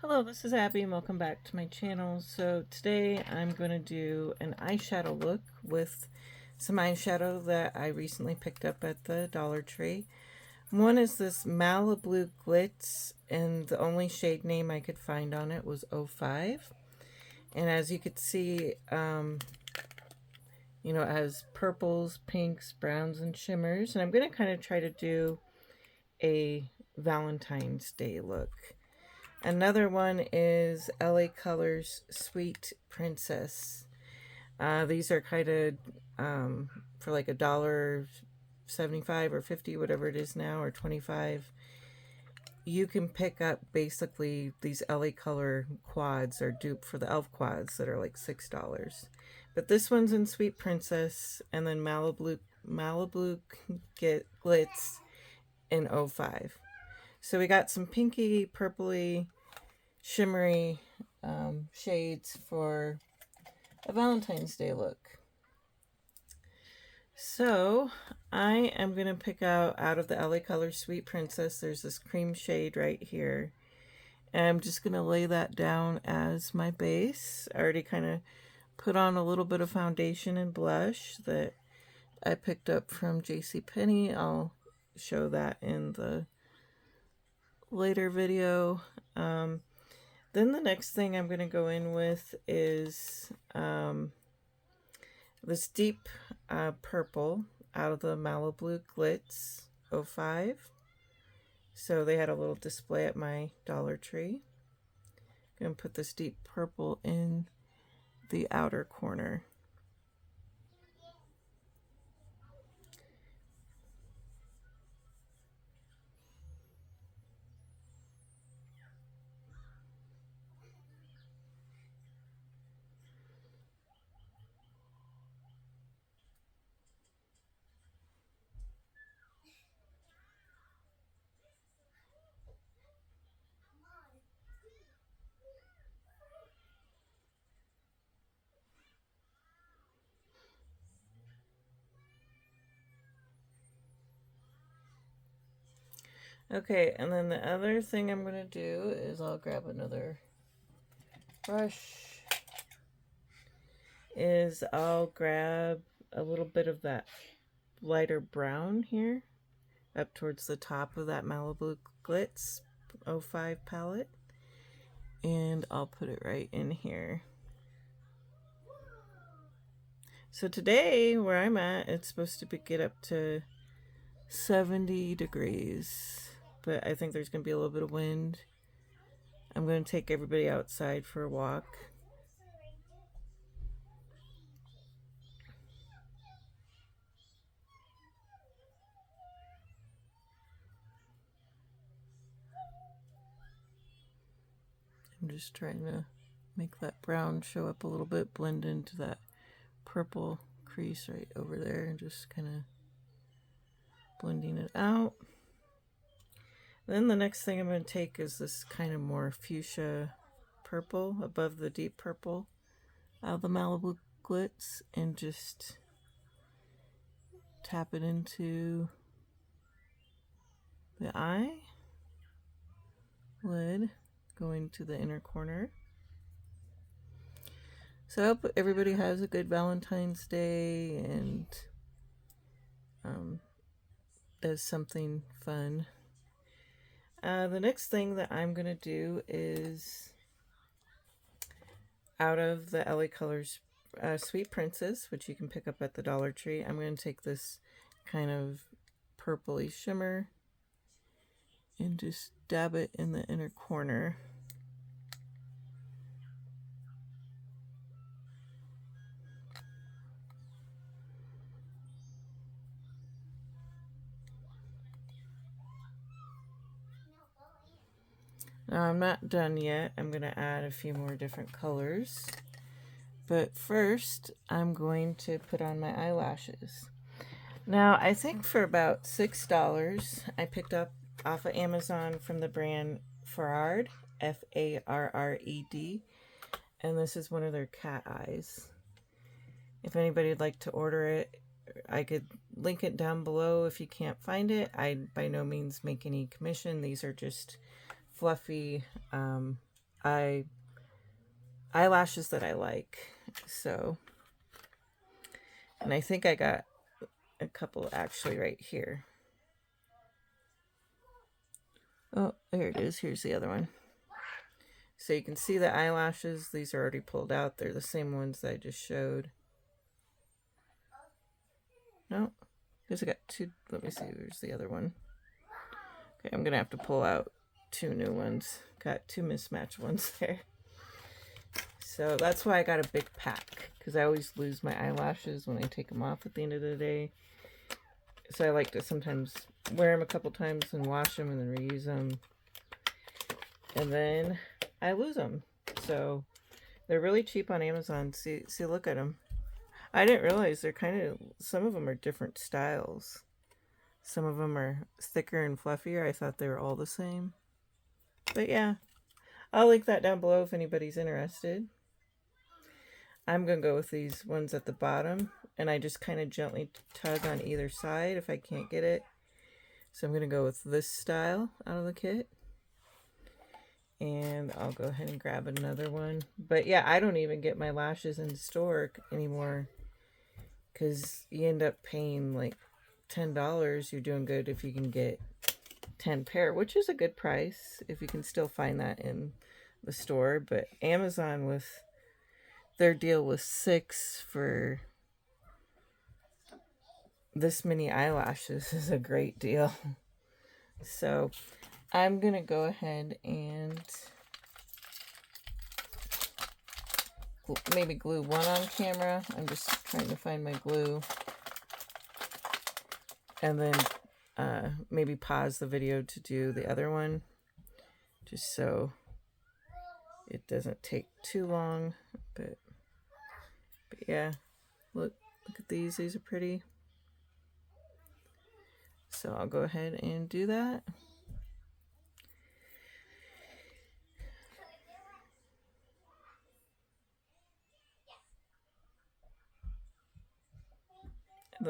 Hello, this is Abby and welcome back to my channel. So today I'm going to do an eyeshadow look with some eyeshadow that I recently picked up at the Dollar Tree. One is this Malibu Glitz, and the only shade name I could find on it was 05. And as you could see, it has purples, pinks, browns, and shimmers. And I'm going to kind of try to do a Valentine's Day look. Another one is LA Colors Sweet Princess. These are kind of for like $1.75 or 50, whatever it is now, or 25. You can pick up basically these LA Color quads or dupe for the elf quads that are like $6. But this one's in Sweet Princess, and then Malibu get Glitz in 05. So we got some pinky, purpley, shimmery shades for a Valentine's Day look. So I am going to pick out of the LA Color Sweet Princess. There's this cream shade right here. And I'm just going to lay that down as my base. I already kind of put on a little bit of foundation and blush that I picked up from JCPenney. I'll show that in the later video. Then the next thing I'm going to go in with is this deep purple out of the Malibu Glitz 05. So they had a little display at my Dollar Tree. I'm going to put this deep purple in the outer corner. Okay, and then the other thing I'm going to do is I'll grab another brush. I'll grab a little bit of that lighter brown here up towards the top of that Malibu Glitz 05 palette. And I'll put it right in here. So today, where I'm at, it's supposed to get up to 70 degrees. But I think there's going to be a little bit of wind. I'm going to take everybody outside for a walk. I'm just trying to make that brown show up a little bit, blend into that purple crease right over there, and just kind of blending it out. Then the next thing I'm going to take is this kind of more fuchsia purple above the deep purple out of the Malibu Glitz, and just tap it into the eye lid, going to the inner corner. So I hope everybody has a good Valentine's Day and does something fun. The next thing that I'm going to do is out of the LA Colors Sweet Princess, which you can pick up at the Dollar Tree. I'm going to take this kind of purpley shimmer and just dab it in the inner corner. Now I'm not done yet. I'm going to add a few more different colors. But first, I'm going to put on my eyelashes. Now, I think for about $6, I picked up off of Amazon from the brand Farred, Farred. And this is one of their cat eyes. If anybody would like to order it, I could link it down below if you can't find it. I by no means make any commission. These are just fluffy eye eyelashes that I like. So, and I think I got a couple actually right here. Oh, there it is. Here's the other one. So you can see the eyelashes. These are already pulled out. They're the same ones that I just showed. No, because I got two. Let me see. There's the other one. Okay, I'm going to have to pull out two new ones. Got two mismatched ones there. So that's why I got a big pack, because I always lose my eyelashes when I take them off at the end of the day. So I like to sometimes wear them a couple times and wash them and then reuse them. And then I lose them. So they're really cheap on Amazon. See, look at them. I didn't realize they're kind of, some of them are different styles. Some of them are thicker and fluffier. I thought they were all the same. But yeah, I'll link that down below if anybody's interested. I'm going to go with these ones at the bottom, and I just kind of gently tug on either side if I can't get it. So I'm going to go with this style out of the kit. And I'll go ahead and grab another one. But yeah, I don't even get my lashes in store anymore, because you end up paying like $10. You're doing good if you can get 10 pair, which is a good price if you can still find that in the store. But Amazon, with their deal with 6 for this many eyelashes, is a great deal. So I'm gonna go ahead and maybe glue one on camera. I'm just trying to find my glue, and then maybe pause the video to do the other one, just so it doesn't take too long. But yeah, look at these. These are pretty. So I'll go ahead and do that.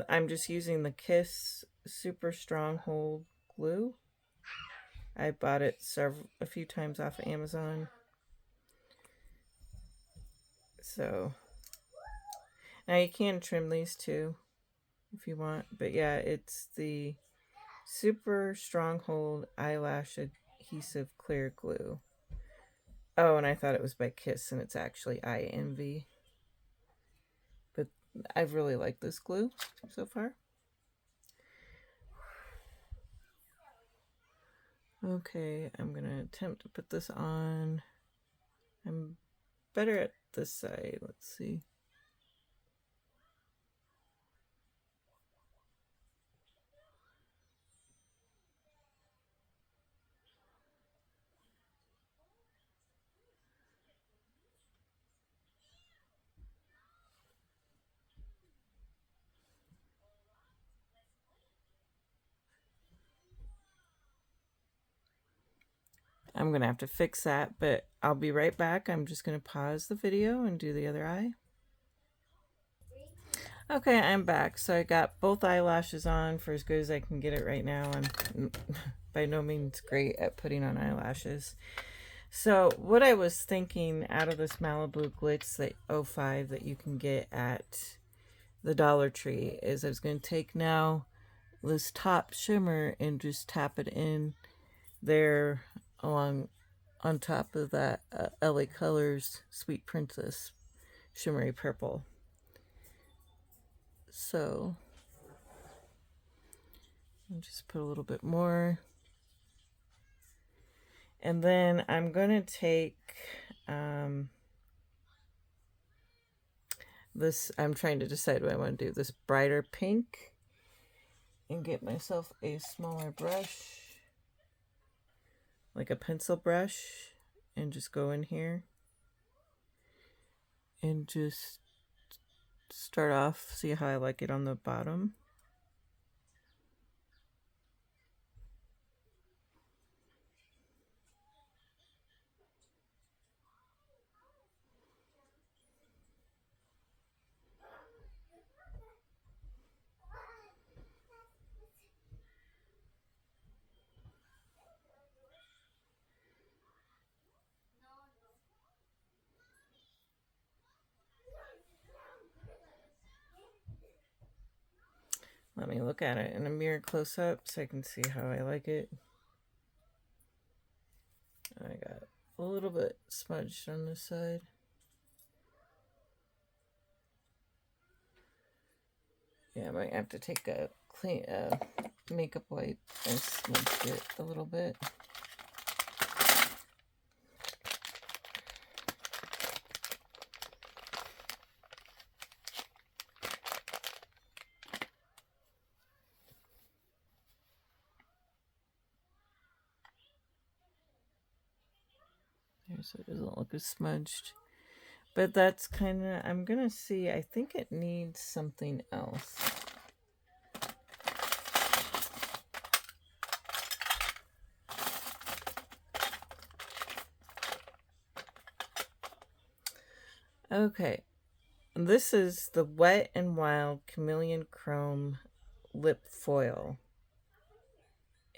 I'm just using the Kiss Super Stronghold glue. I bought it a few times off of Amazon. So now you can trim these too if you want. But yeah, it's the Super Stronghold Eyelash Adhesive Clear Glue. Oh, and I thought it was by Kiss, and it's actually Eye Envy. But I've really liked this glue so far. Okay, I'm going to attempt to put this on. I'm better at this side. Let's see. I'm going to have to fix that, but I'll be right back. I'm just going to pause the video and do the other eye. Okay, I'm back. So I got both eyelashes on for as good as I can get it right now. I'm by no means great at putting on eyelashes. So what I was thinking, out of this Malibu Glitz that 05 that you can get at the Dollar Tree, is I was going to take now this top shimmer and just tap it in there on top of that LA Colors Sweet Princess Shimmery Purple. So I'll just put a little bit more. And then I'm going to take this, I'm trying to decide what I want to do, this brighter pink, and get myself a smaller brush, like a pencil brush, and just go in here and just start off, see how I like it on the bottom. Let me look at it in a mirror close up so I can see how I like it. I got a little bit smudged on this side. Yeah, I might have to take a clean makeup wipe and smudge it a little bit. So it doesn't look as smudged. But that's kind of, I'm going to see, I think it needs something else. Okay, this is the Wet n Wild Chameleon Chrome Lip Foil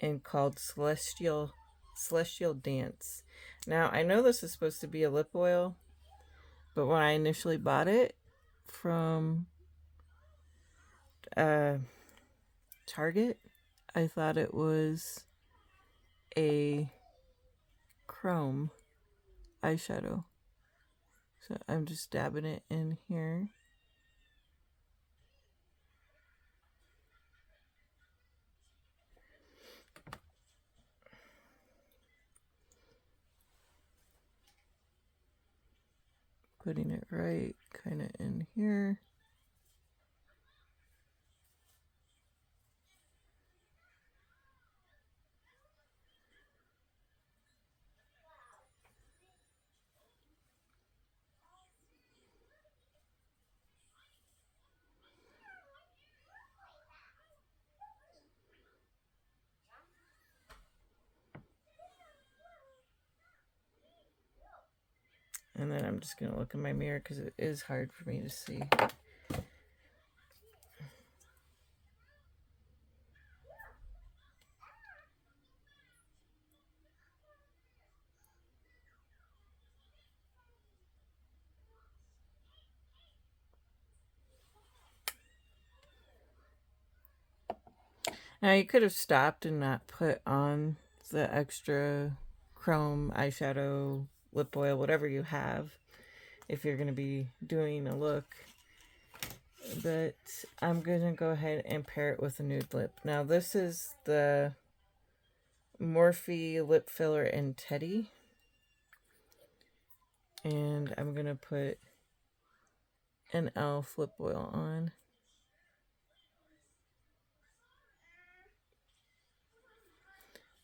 and called Celestial Dance. Now, I know this is supposed to be a lip oil, but when I initially bought it from Target, I thought it was a chrome eyeshadow. So I'm just dabbing it in here. Putting it right kind of in here. And then I'm just going to look in my mirror because it is hard for me to see. Now you could have stopped and not put on the extra chrome eyeshadow, lip oil, whatever you have, if you're going to be doing a look. But I'm going to go ahead and pair it with a nude lip. Now this is the Morphe Lip Filler in Teddy. And I'm going to put an e.l.f. lip oil on.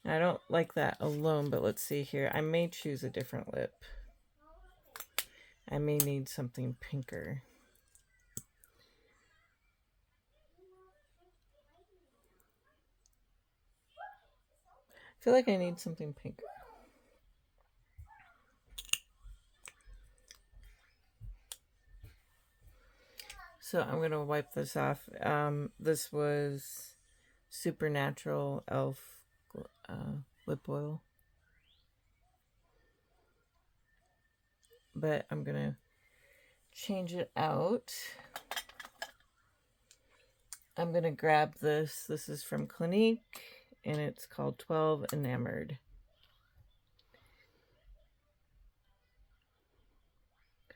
I don't like that alone, but let's see here. I may choose a different lip. I may need something pinker. I feel like I need something pinker. So I'm going to wipe this off. This was Supernatural e.l.f. Lip oil. But I'm going to change it out. I'm going to grab this. This is from Clinique, and it's called 12 Enamored.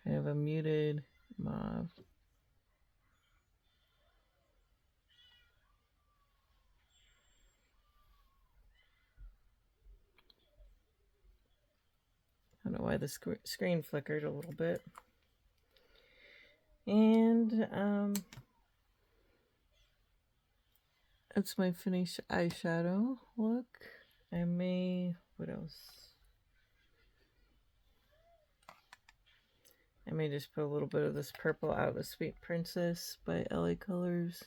Kind of a muted mauve. I don't know why the screen flickered a little bit. And that's my finished eyeshadow look. I may, what else? I may just put a little bit of this purple out of Sweet Princess by LA Colors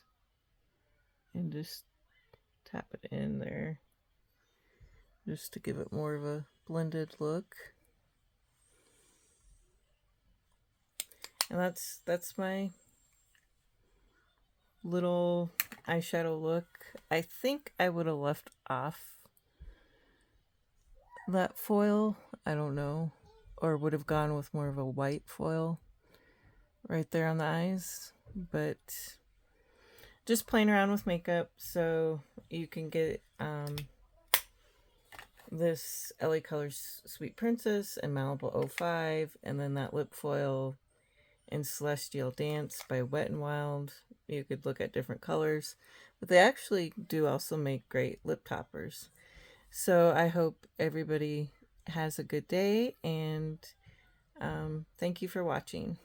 and just tap it in there just to give it more of a blended look. And that's my little eyeshadow look. I think I would have left off that foil. I don't know. Or would have gone with more of a white foil right there on the eyes. But just playing around with makeup. So you can get this LA Colors Sweet Princess and Malibu 05, and then that lip foil in Celestial Dance by Wet n Wild. You could look at different colors, but they actually do also make great lip toppers. So I hope everybody has a good day, and thank you for watching.